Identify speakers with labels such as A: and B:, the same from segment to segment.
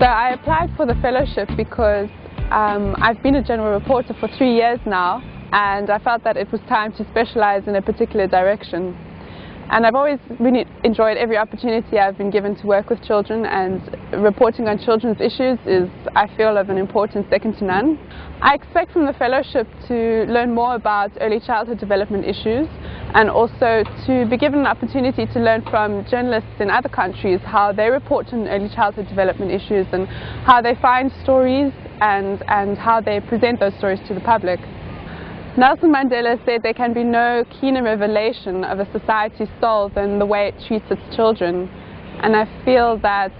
A: So I applied for the fellowship because I've been a general reporter for 3 years now, and I felt that it was time to specialize in a particular direction. And I've always really enjoyed every opportunity I've been given to work with children, and reporting on children's issues is, I feel, of an importance second to none. I expect from the fellowship to learn more about early childhood development issues, and also to be given an opportunity to learn from journalists in other countries how they report on early childhood development issues and how they find stories and how they present those stories to the public. Nelson Mandela said there can be no keener revelation of a society's soul than the way it treats its children. And I feel that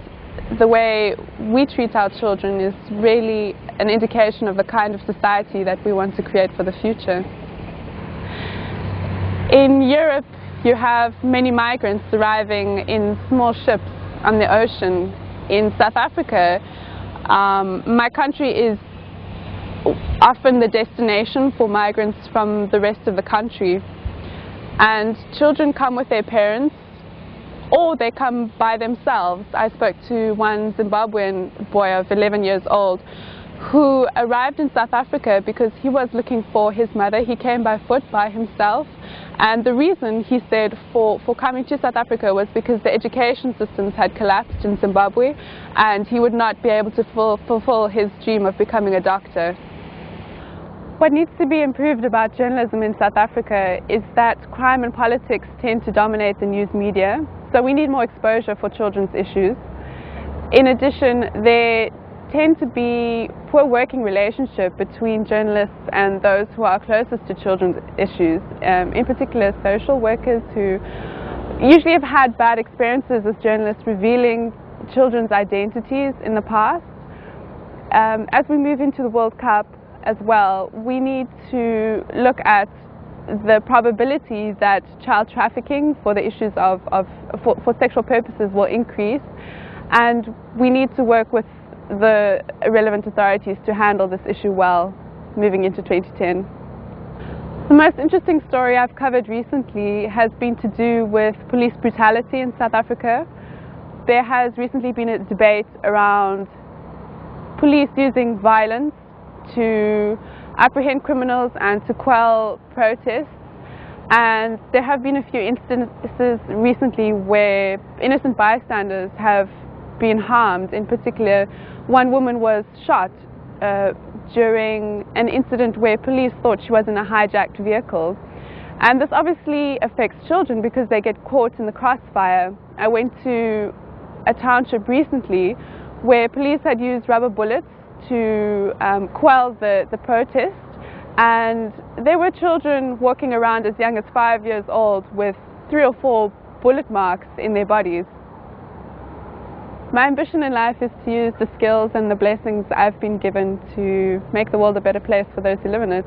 A: the way we treat our children is really an indication of the kind of society that we want to create for the future. In Europe, you have many migrants arriving in small ships on the ocean. In South Africa, my country is often the destination for migrants from the rest of the country, and children come with their parents or they come by themselves. I spoke to one Zimbabwean boy of 11 years old who arrived in South Africa because he was looking for his mother. He came by foot by himself, and the reason, he said, for coming to South Africa was because the education systems had collapsed in Zimbabwe and he would not be able to fulfill his dream of becoming a doctor. What needs to be improved about journalism in South Africa is that crime and politics tend to dominate the news media, so we need more exposure for children's issues. In addition, there tend to be poor working relationship between journalists and those who are closest to children's issues, in particular social workers who usually have had bad experiences as journalists revealing children's identities in the past. As we move into the World Cup as well, we need to look at the probability that child trafficking for the issues for sexual purposes will increase, and we need to work with the relevant authorities to handle this issue well moving into 2010. The most interesting story I've covered recently has been to do with police brutality in South Africa. There has recently been a debate around police using violence to apprehend criminals and to quell protests, and there have been a few instances recently where innocent bystanders have been harmed. In particular, one woman was shot during an incident where police thought she was in a hijacked vehicle, and this obviously affects children because they get caught in the crossfire. I went to a township recently where police had used rubber bullets to quell the protest, and there were children walking around as young as 5 years old with 3 or 4 bullet marks in their bodies. My ambition in life is to use the skills and the blessings I've been given to make the world a better place for those who live in it.